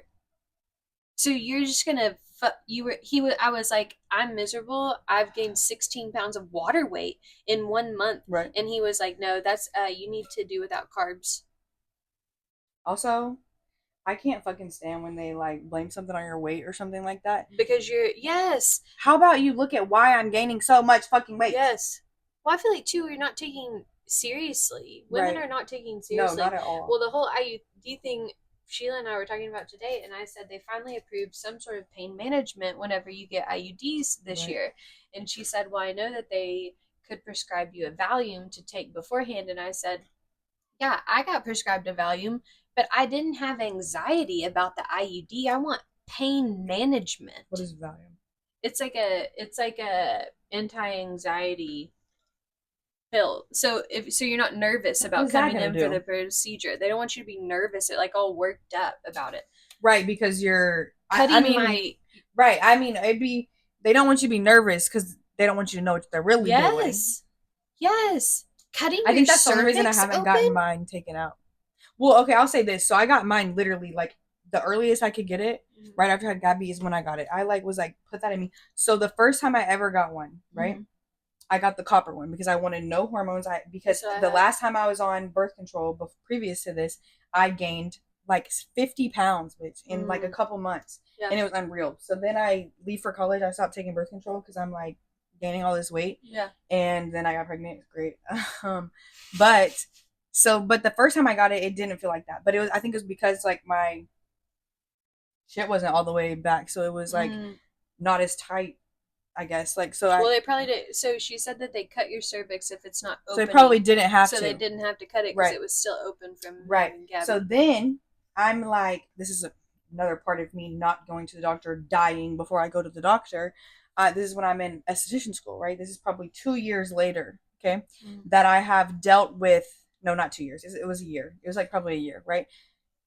So you're just gonna I was like, I'm miserable. I've gained 16 pounds of water weight in 1 month. Right. And he was like, no, that's you need to do without carbs. Also, I can't fucking stand when they like blame something on your weight or something like that. Because yes. How about you look at why I'm gaining so much fucking weight? Yes. Well, I feel like too, you're not taking seriously. Women are not taking seriously. No, not at all. Well, the whole IUD thing, Sheila and I were talking about today, and I said they finally approved some sort of pain management whenever you get IUDs this year. And she said, well, I know that they could prescribe you a Valium to take beforehand. And I said, yeah, I got prescribed a Valium, but I didn't have anxiety about the IUD. I want pain management. What is Valium? It's like a anti-anxiety pill. So you're not nervous about coming in for the procedure. They don't want you to be nervous, like all worked up about it. Right, because you're cutting my. Right, I mean, they don't want you to be nervous because they don't want you to know what they're really doing. Yes. Cutting. I think that's the only reason I haven't gotten mine taken out. Well, okay, I'll say this. So I got mine literally like the earliest I could get it, right after I had Gabby, is when I got it. I was put that in me. So the first time I ever got one, right? I got the copper one because I wanted no hormones. Because the last time I was on birth control, previous to this, I gained like 50 pounds, bitch, in like a couple months. Yeah. And it was unreal. So then I leave for college. I stopped taking birth control because I'm like gaining all this weight. Yeah. And then I got pregnant. It's great. But the first time I got it, it didn't feel like that. But I think it was because like my shit wasn't all the way back. So it was like not as tight, I guess. Like, so well, they probably did. So she said that they cut your cervix if it's not open. So they probably didn't have to. So they didn't have to cut it because it was still open from having Gabby. So then I'm like, this is another part of me not going to the doctor, dying before I go to the doctor. This is when I'm in esthetician school, right? This is probably 2 years later, okay, that I have dealt with, no, not 2 years. It was a year. It was like probably a year, right?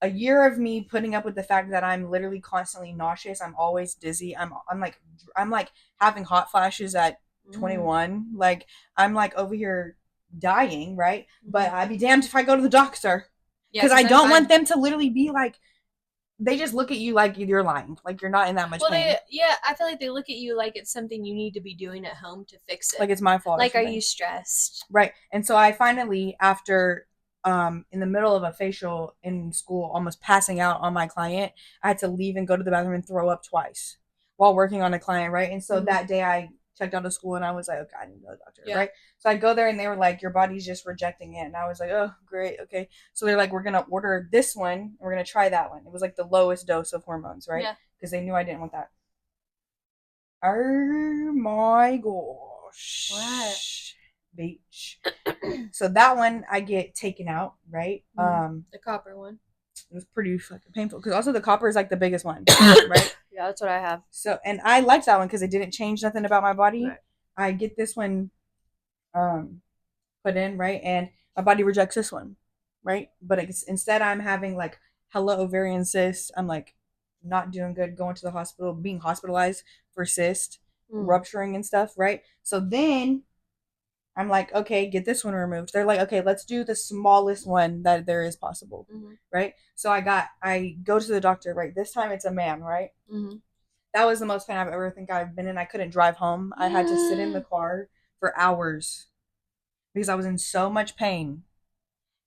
A year of me putting up with the fact that I'm literally constantly nauseous. I'm always dizzy. I'm like having hot flashes at 21. Like, I'm like over here dying, right? But I'd be damned if I go to the doctor. Because I don't want them to literally be like, they just look at you like you're lying, like you're not in that much pain. I feel like they look at you like it's something you need to be doing at home to fix it. Like it's my fault. Like, are you stressed? Right. And so I finally, after in the middle of a facial in school, almost passing out on my client, I had to leave and go to the bathroom and throw up twice while working on a client, right? And so that day I checked out of school and I was like, okay, I need to go to the doctor, right? So I go there and they were like, your body's just rejecting it. And I was like, oh, great, okay. So they're like, we're going to order this one and we're going to try that one. It was like the lowest dose of hormones, right? Yeah. Because they knew I didn't want that. Oh my gosh. What? Beach. So that one I get taken out, right? The copper one. It was pretty fucking painful because also the copper is like the biggest one, right? Yeah, that's what I have. So, and I liked that one because it didn't change nothing about my body. Right. I get this one put in, right? And my body rejects this one, right? But instead I'm having like hella ovarian cysts. I'm like not doing good, going to the hospital, being hospitalized for cyst, rupturing and stuff, right? So then I'm like, okay, get this one removed. They're like, okay, let's do the smallest one that there is possible, right? So I go to the doctor, right? This time it's a man, right? That was the most pain I've been in. I couldn't drive home. I had to sit in the car for hours because I was in so much pain.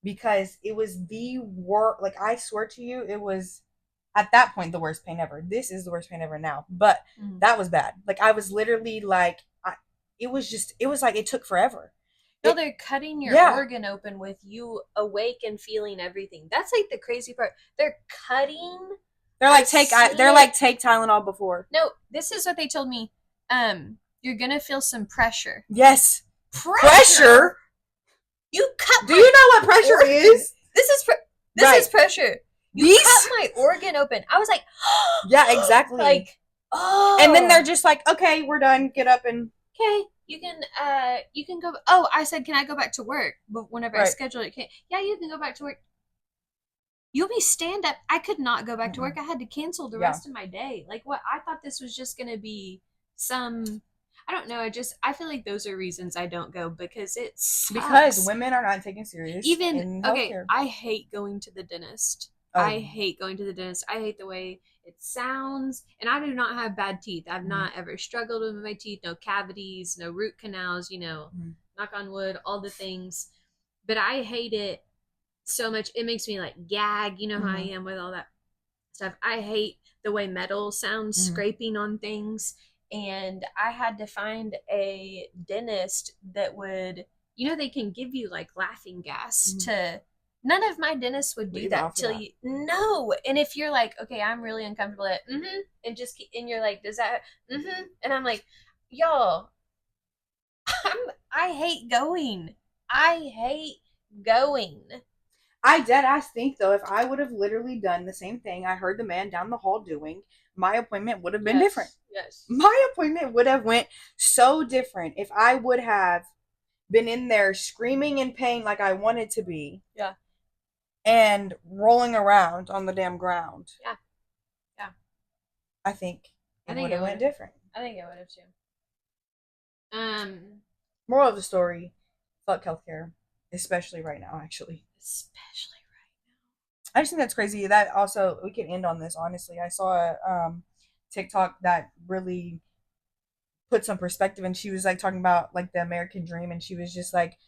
Because it was the worst. Like, I swear to you, it was at that point the worst pain ever. This is the worst pain ever now, but that was bad. Like, I was literally like, it was like it took forever. No, they're cutting your organ open with you awake and feeling everything. That's like the crazy part. They're cutting. They're like take Tylenol before. No, this is what they told me. You're gonna feel some pressure. Yes, pressure. You cut. Do you know what pressure is? This is pressure. You cut my organ open. I was like, yeah, exactly. Like, oh. And then they're just like, okay, we're done. Get up and. Okay, you can go. Oh, I said, can I go back to work? But whenever I scheduled it, yeah, you can go back to work. You'll be stand up. I could not go back to work. I had to cancel the rest of my day. Like, what? I thought this was just gonna be some. I don't know. I feel like those are reasons I don't go because it sucks. Because women are not taken serious. Even I hate going to the dentist. I hate going to the dentist. I hate the way it sounds. And I do not have bad teeth. I've not ever struggled with my teeth. No cavities, no root canals, knock on wood, all the things. But I hate it so much. It makes me like gag. You know how I am with all that stuff. I hate the way metal sounds scraping on things. And I had to find a dentist that would, they can give you like laughing gas to. None of my dentists would do that till you. No. And if you're like, okay, I'm really uncomfortable at, and you're like, does that, and I'm like, y'all, I hate going. I dead ass think though, if I would have literally done the same thing I heard the man down the hall doing, my appointment would have been different. Yes. My appointment would have went so different if I would have been in there screaming in pain like I wanted to be. Yeah. And rolling around on the damn ground. Yeah. Yeah. I think it would have went different. I think it would have too. Moral of the story, fuck healthcare. Especially right now, actually. I just think that's crazy. That also, we can end on this, honestly. I saw a TikTok that really put some perspective, and she was like talking about like the American dream, and she was just like,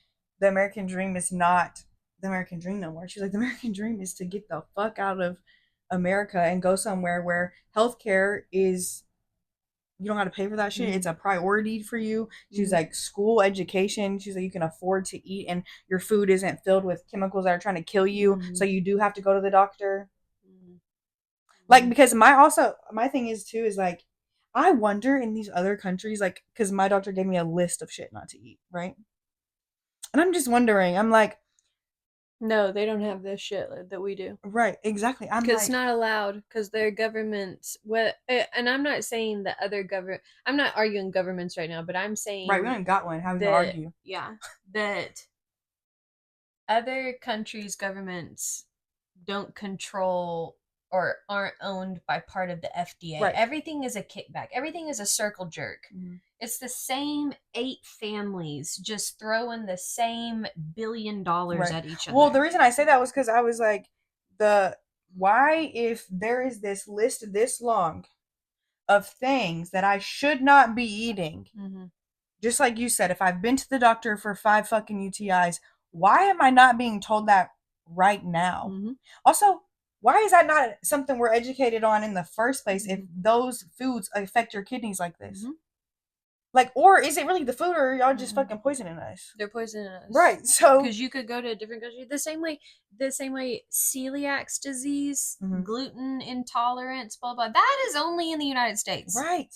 the American dream is not the American dream no more. She's like, the American dream is to get the fuck out of America and go somewhere where healthcare is, you don't have to pay for that shit. Mm-hmm. It's a priority for you. She's mm-hmm. like, school, education. She's like, you can afford to eat, and your food isn't filled with chemicals that are trying to kill you. Mm-hmm. So you do have to go to the doctor. Mm-hmm. Like, because my thing is too, is like, I wonder in these other countries, like, because my doctor gave me a list of shit not to eat, right? And I'm just wondering, I'm like, no, they don't have this shit that we do. Right, exactly. Because like, it's not allowed, because their governments, and I'm not saying that other government, I'm not arguing governments right now, but I'm saying. Right, we haven't got one. How do you argue? Yeah, that other countries' governments don't control or aren't owned by part of the FDA. Right. Everything is a kickback. Everything is a circle jerk. Mm-hmm. It's the same 8 families just throwing the same $1 billion right. at each other. Well, the reason I say that was because I was like, why, if there is this list this long of things that I should not be eating, mm-hmm. just like you said, if I've been to the doctor for 5 fucking UTIs, why am I not being told that right now? Mm-hmm. Also, why is that not something we're educated on in the first place if those foods affect your kidneys like this? Mm-hmm. Like, or is it really the food, or are y'all just fucking poisoning us? They're poisoning us. Right, so. Because you could go to a different country. The same way celiac disease, mm-hmm. gluten intolerance, blah, blah. That is only in the United States. Right.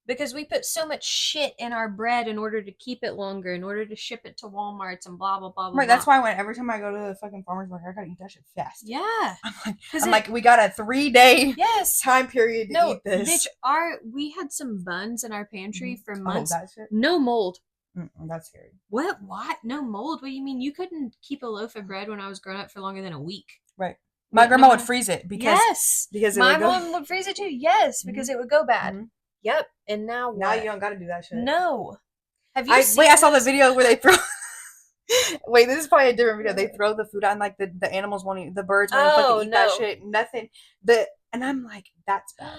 Because we put so much shit in our bread in order to keep it longer, in order to ship it to Walmarts and blah, blah, blah, blah. Right, that's why every time I go to the fucking farmer's market, I gotta eat that shit fast. Yeah. I'm like, we got a 3-day time period to eat this. Bitch, we had some buns in our pantry for months. Oh, that shit? No mold. That's scary. What? No mold? What do you mean? You couldn't keep a loaf of bread when I was growing up for longer than a week. Right. My grandma would freeze it because my mom would freeze it too. Yes, because it would go bad. Mm-hmm. Yep. And now what? Now you don't gotta do that shit. No. Have you seen I saw the video where they throw wait, this is probably a different video. They throw the food out and like the animals won't eat, the birds won't fucking eat that shit. Nothing. And I'm like, that's bad.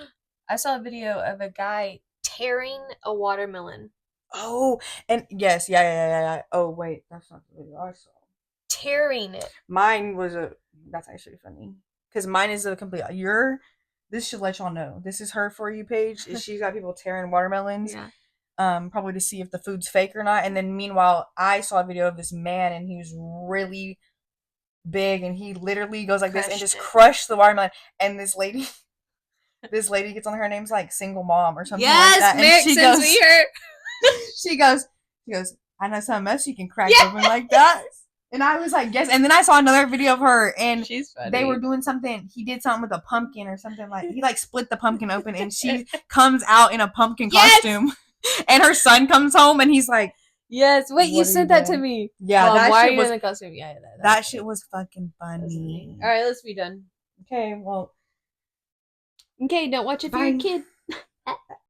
I saw a video of a guy tearing a watermelon. Oh, and yes, yeah. Oh wait, that's not the video I saw. Tearing it. Mine was that's actually funny. Because mine is a complete this should let y'all know. This is her For You page. She's got people tearing watermelons. Yeah. Probably to see if the food's fake or not. And then meanwhile, I saw a video of this man, and he was really big, and he literally goes like this and just crushed the watermelon. And this lady gets on her name's like single mom or something like that. And she goes, she goes, I know something else you can crack open like that. And I was like, yes. And then I saw another video of her, and they were doing something. He did something with a pumpkin or something, like he like split the pumpkin open, and she comes out in a pumpkin costume, and her son comes home, and he's like, yes. Wait, you sent that to me. Yeah, that why shit was in the costume. Yeah, that shit was fucking funny. All right, let's be done. Okay, well. Okay, don't watch it for your kid.